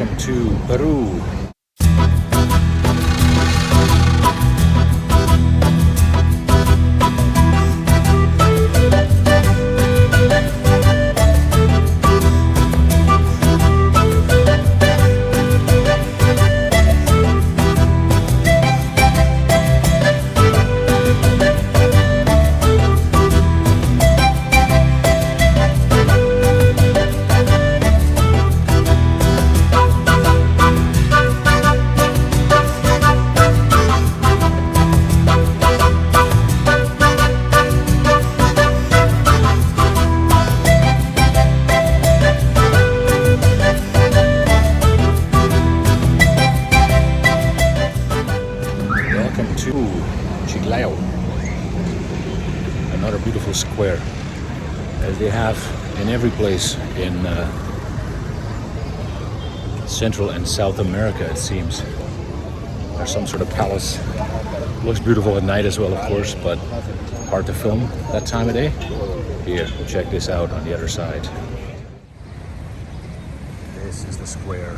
Welcome to Peru. 𝐥𝐤𝐤, another beautiful square, as they have in every place in Central and South America, it seems. There's some sort of palace. Looks beautiful at night as well, of course, but hard to film that time of day. Here, check this out on the other side. This is the square.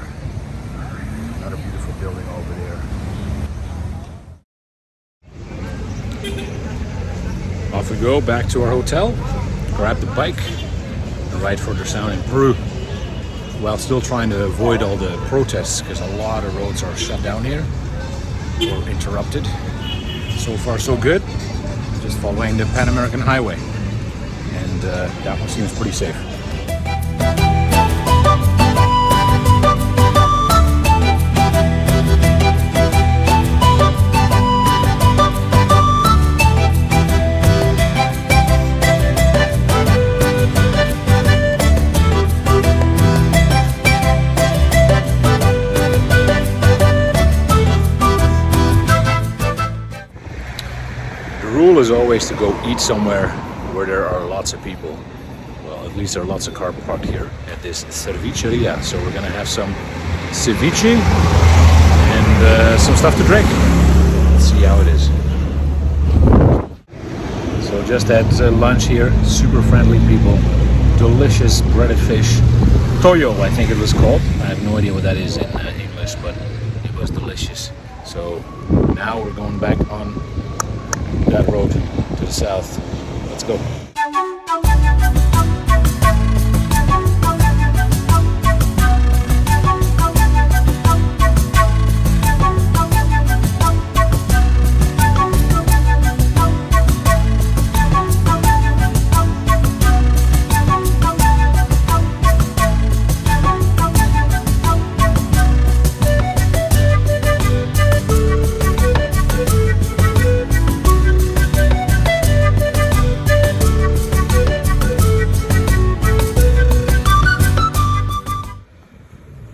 Another beautiful building over there. Off we go back to our hotel, grab the bike, and ride further south in Peru, while still trying to avoid all the protests, because a lot of roads are shut down here or interrupted. So far so good, just following the Pan American Highway, and that one seems pretty safe. The rule is always to go eat somewhere where there are lots of people. Well, at least there are lots of cars parked here at this cevicheria. So we're gonna have some ceviche and some stuff to drink. Let's see how it is. So just at lunch here, super friendly people, delicious breaded fish. Toyo, I think it was called. I have no idea what that is in English, but it was delicious. So now we're going back on that road to the south. Let's go.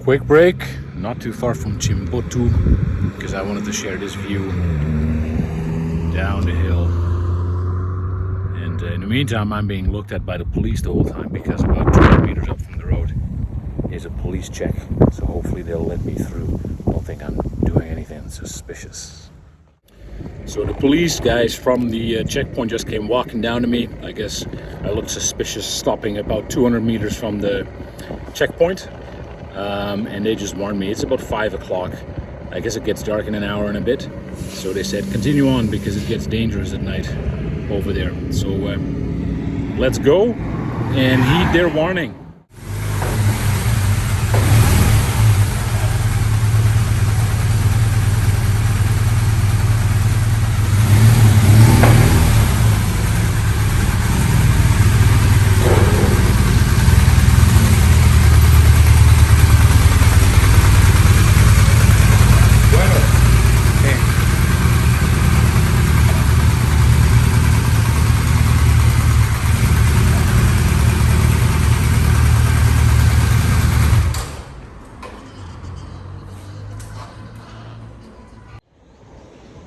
Quick break, not too far from Chimbote, because I wanted to share this view down the hill. And in the meantime, I'm being looked at by the police the whole time, because about 200 meters up from the road is a police check. So hopefully they'll let me through. I don't think I'm doing anything suspicious. So the police guys from the checkpoint just came walking down to me. I guess I looked suspicious stopping about 200 meters from the checkpoint. And they just warned me it's about 5 o'clock. I guess it gets dark in an hour and a bit. So they said continue on because it gets dangerous at night over there. So let's go and heed their warning.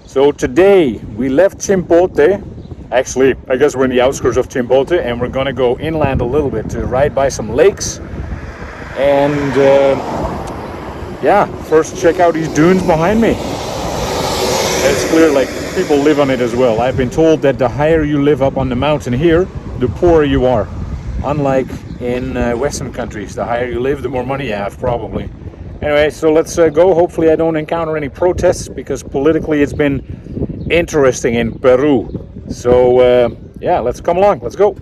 So today we left Chimbote. Actually, I guess we're in the outskirts of Chimbote, and we're gonna go inland a little bit to ride by some lakes. And yeah, first check out these dunes behind me. It's clear like people live on it as well. I've been told that the higher you live up on the mountain here, the poorer you are. Unlike in Western countries, the higher you live, the more money you have probably. Anyway, so let's go. Hopefully I don't encounter any protests, because politically it's been interesting in Peru. So yeah, let's come along. Let's go.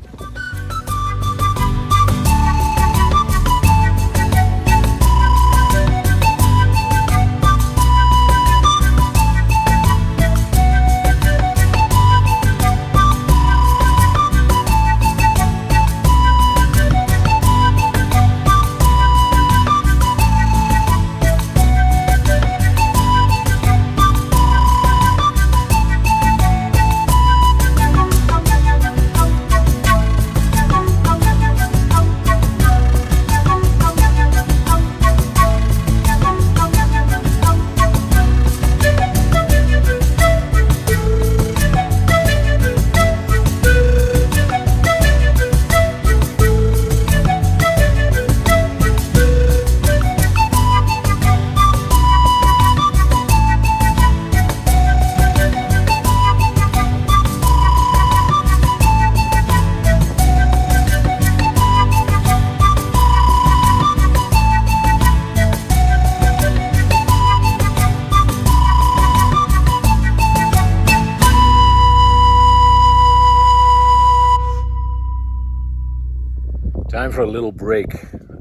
Time for a little break.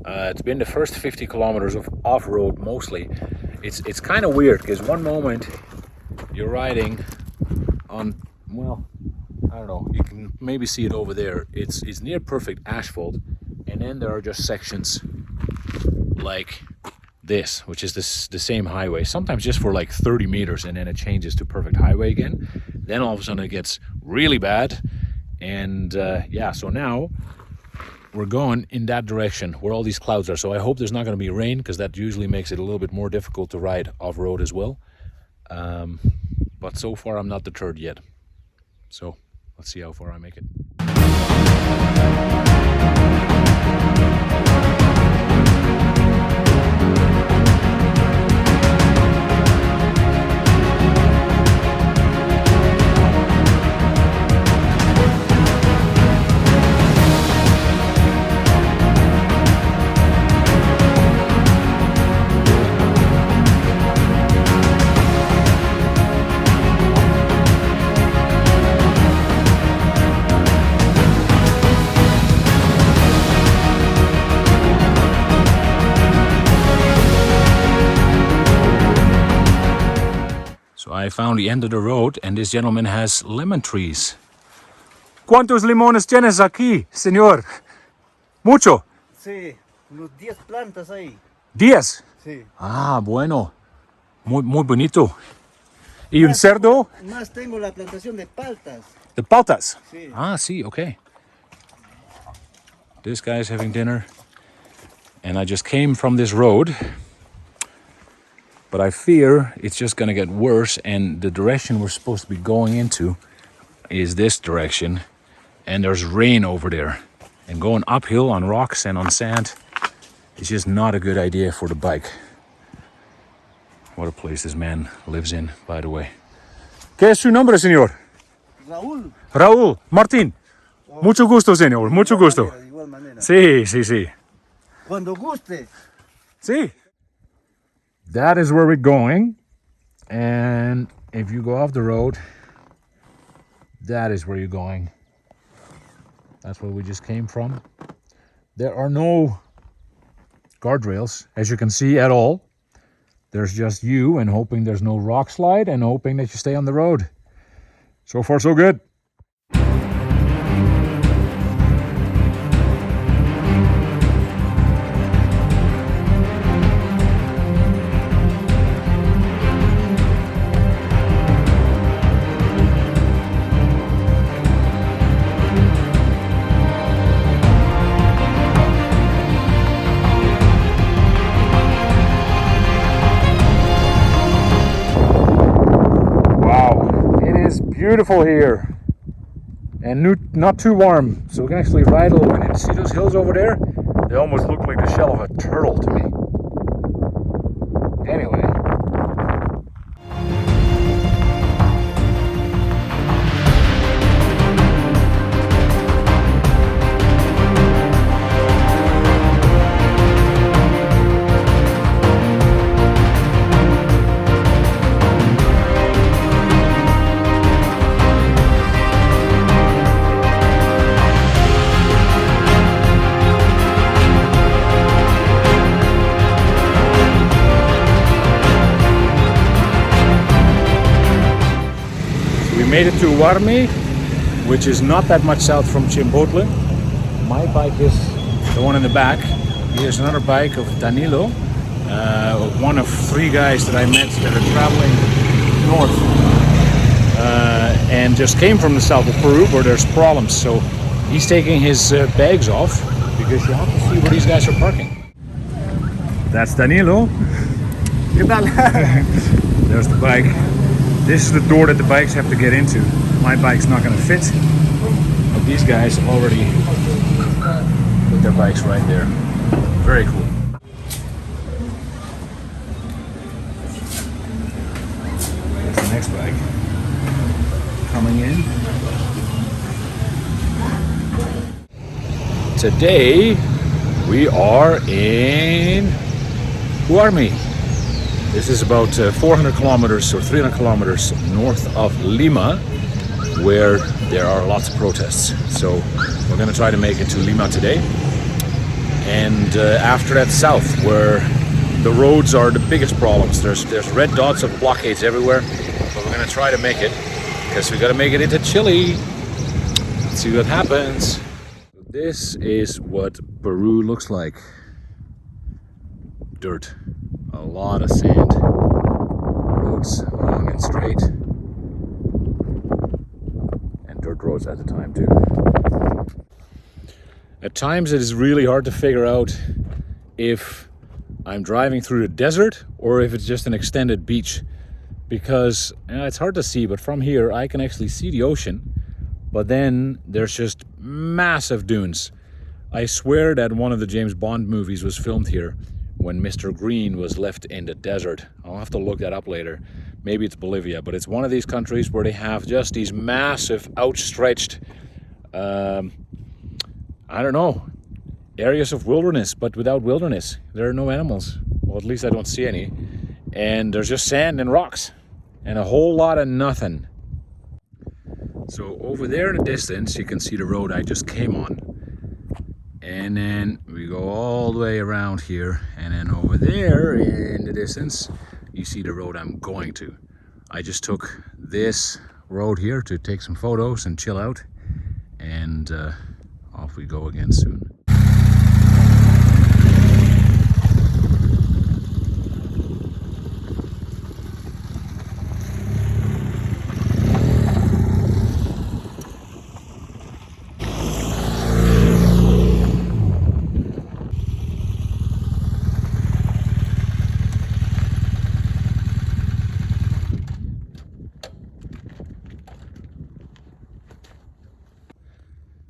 It's been the first 50 kilometers of off-road mostly. It's kind of weird, because one moment you're riding on, well, I don't know, you can maybe see it over there. It's near perfect asphalt, and then there are just sections like this, which is the same highway, sometimes just for like 30 meters, and then it changes to perfect highway again. Then all of a sudden it gets really bad, and yeah, so now we're going in that direction where all these clouds are. So I hope there's not going to be rain, because that usually makes it a little bit more difficult to ride off-road as well. But so far I'm not deterred yet. So let's see how far I make it. I found the end of the road, and this gentleman has lemon trees. ¿Cuántos limones tienes aquí, señor? ¿Mucho? Sí, unos 10 plantas ahí. ¿10? Sí. Ah, bueno. Muy bonito. ¿Y un cerdo? Más tengo la plantación de paltas. The paltas? Sí. Ah, sí, okay. This guy is having dinner. And I just came from this road. But I fear it's just gonna get worse, and the direction we're supposed to be going into is this direction, and there's rain over there. And going uphill on rocks and on sand is just not a good idea for the bike. What a place this man lives in, by the way. ¿Qué es su nombre, señor? Raúl. Raúl Martín. Oh. Mucho gusto, señor. Mucho gusto. De igual manera. Sí, sí, sí. Cuando guste. Sí. That is where we're going, and if you go off the road, that is where you're going. That's where we just came from. There are no guardrails, as you can see, at all. There's just you, and hoping there's no rock slide, and hoping that you stay on the road. So far, so good. Beautiful here, and not too warm, so we can actually ride a little bit. And see those hills over there? They almost look like the shell of a turtle to me. Anyway. made it to Warmi, which is not that much south from 𝐦𝐨𝐵𝐿. My bike is the one in the back. Here's another bike of Danilo, one of 3 guys that I met that are traveling north and just came from the south of Peru where there's problems. So he's taking his bags off because you have to see where these guys are parking. That's Danilo. There's the bike. This is the door that the bikes have to get into. My bike's not going to fit, but these guys already put their bikes right there. Very cool. There's the next bike coming in. Today we are in Warmi. This is about 400 kilometers or 300 kilometers north of Lima, where there are lots of protests. So we're going to try to make it to Lima today. And after that south, where the roads are the biggest problems. There's red dots of blockades everywhere. But we're going to try to make it, because we got to make it into Chile. Let's see what happens. This is what Peru looks like. Dirt. A lot of sand. Roads long and straight. And dirt roads at the time too. At times it is really hard to figure out if I'm driving through the desert or if it's just an extended beach. Because it's hard to see, but from here I can actually see the ocean. But then there's just massive dunes. I swear that one of the James Bond movies was filmed here, when Mr. Green was left in the desert. I'll have to look that up later. Maybe it's Bolivia, but it's one of these countries where they have just these massive, outstretched, I don't know, areas of wilderness, but without wilderness. There are no animals. Well, at least I don't see any. And there's just sand and rocks and a whole lot of nothing. So over there in the distance, you can see the road I just came on. And then we go all the way around here, and then over there in the distance you see the road I'm going to. I just took this road here to take some photos and chill out, and off we go again soon.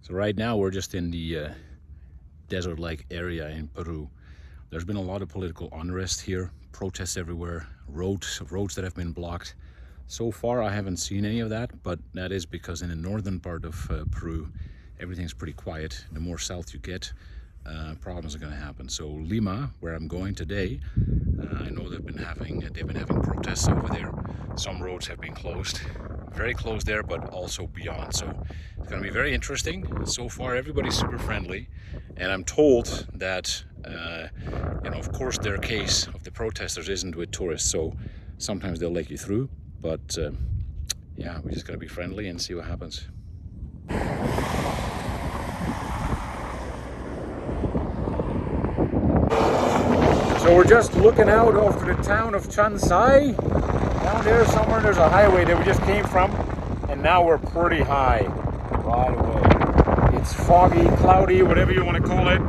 So right now we're just in the desert-like area in Peru. There's been a lot of political unrest here, protests everywhere, roads that have been blocked. So far I haven't seen any of that, but that is because in the northern part of Peru everything's pretty quiet. The more south you get, problems are going to happen. So Lima, where I'm going today, I know they've been having protests over there. Some roads have been closed, very close there, but also beyond. So it's going to be very interesting. So far everybody's super friendly, and I'm told that of course their case of the protesters isn't with tourists, so sometimes they'll let you through, but yeah, we're just going to be friendly and see what happens. So we're just looking out over the town of 𝐦𝐨𝐬. Down there somewhere there's a highway that we just came from, and now we're pretty high right away. It's foggy, cloudy, whatever you want to call it,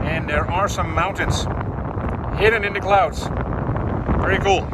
and there are some mountains hidden in the clouds. Very cool.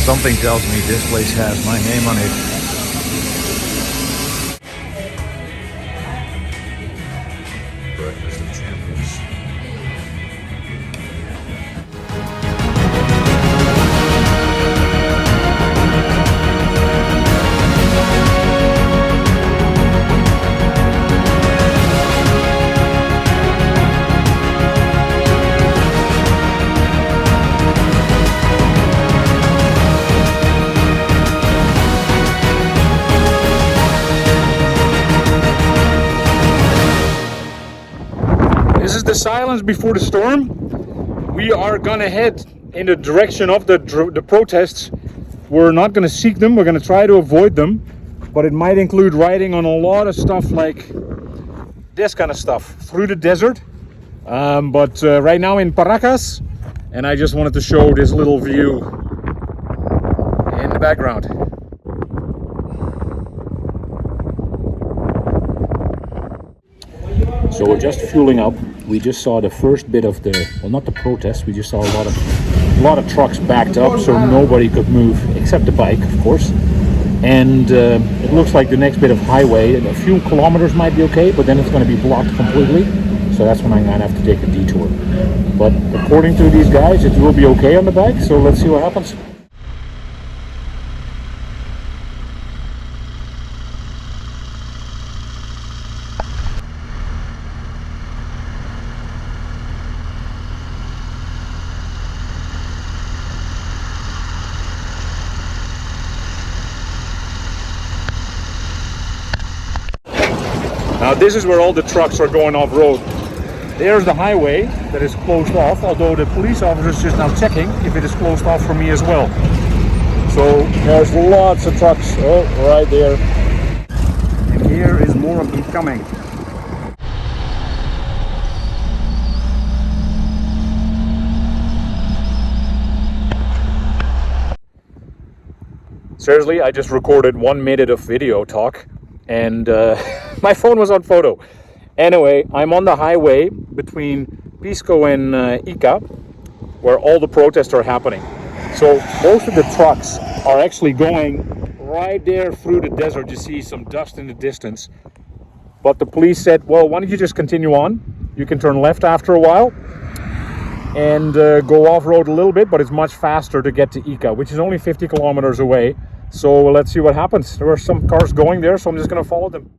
Something tells me this place has my name on it. Breakfast of Champions. This is the silence before the storm. We are gonna head in the direction of the protests. We're not gonna seek them, we're gonna try to avoid them, but it might include riding on a lot of stuff like this kind of stuff through the desert. But right now in Paracas, and I just wanted to show this little view in the background. So we're just fueling up. We just saw the first bit of the, well, not the protest, we just saw a lot of trucks backed up, so nobody could move except the bike, of course. And it looks like the next bit of highway, a few kilometers might be okay, but then it's going to be blocked completely. So that's when I'm going to have to take a detour. But according to these guys, it will be okay on the bike, so let's see what happens. Now this is where all the trucks are going off-road. There's the highway that is closed off, although the police officer is just now checking if it is closed off for me as well. So there's lots of trucks, oh, right there. And here is more of them coming. Seriously, I just recorded 1 minute of video talk and my phone was on photo. Anyway, I'm on the highway between 𝐦𝐨𝐵𝐵 and 𝐦𝐸𝐵𝐵, where all the protests are happening. So most of the trucks are actually going right there through the desert. You see some dust in the distance. But the police said, well, why don't you just continue on? You can turn left after a while and go off-road a little bit, but it's much faster to get to 𝐦𝐸𝐸, which is only 50 kilometers away. So let's see what happens. There are some cars going there, so I'm just going to follow them.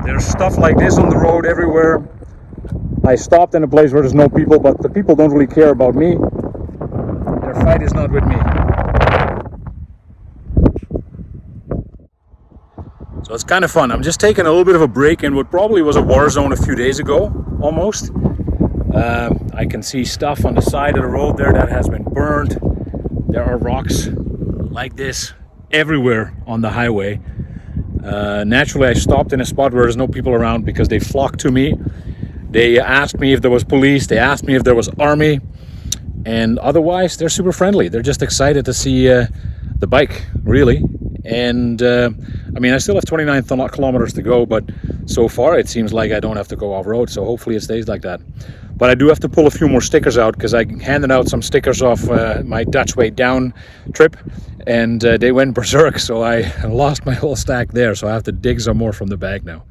There's stuff like this on the road everywhere. I stopped in a place where there's no people, but the people don't really care about me. Their fight is not with me. So it's kind of fun. I'm just taking a little bit of a break in what probably was a war zone a few days ago, almost. I can see stuff on the side of the road there that has been burned. There are rocks like this everywhere on the highway. Naturally, I stopped in a spot where there's no people around because they flocked to me. They asked me if there was police, they asked me if there was army, and otherwise they're super friendly. They're just excited to see the bike, really. And I mean, I still have 29 kilometers to go, but so far it seems like I don't have to go off-road, so hopefully it stays like that. But I do have to pull a few more stickers out because I handed out some stickers off my Dutch way down trip, and they went berserk, so I lost my whole stack there, so I have to dig some more from the bag now.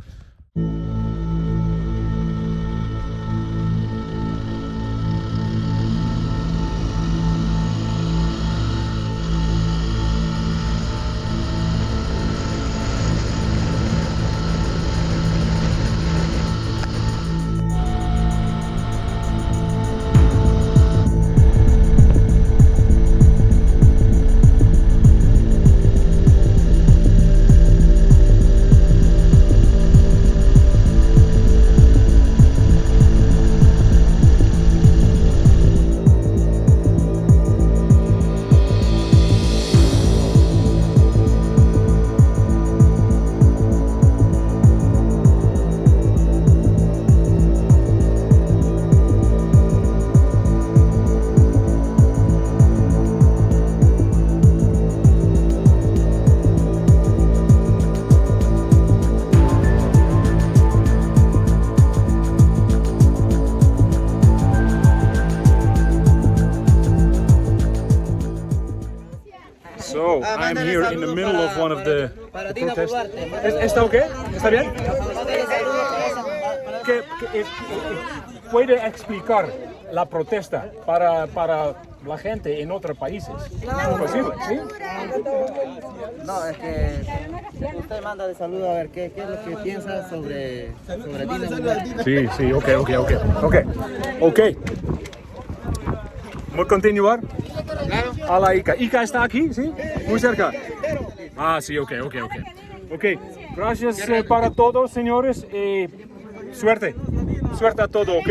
So I'm here in the middle of one of the protests. ¿Está okay? ¿Está bien? ¿Puede explicar la protesta para la gente en otros países? ¿Es posible? ¿Sí? No, es que usted manda de saludo a ver qué es lo que piensa sobre Dina. Sí, ok. ¿Vamos a continuar? A la 𝐸𝐚𝐽. ¿𝐸𝐚𝐽 está aquí? ¿Sí? Muy cerca. Ah, sí, ok. Ok, gracias para todos, señores. Suerte a todos, ¿ok?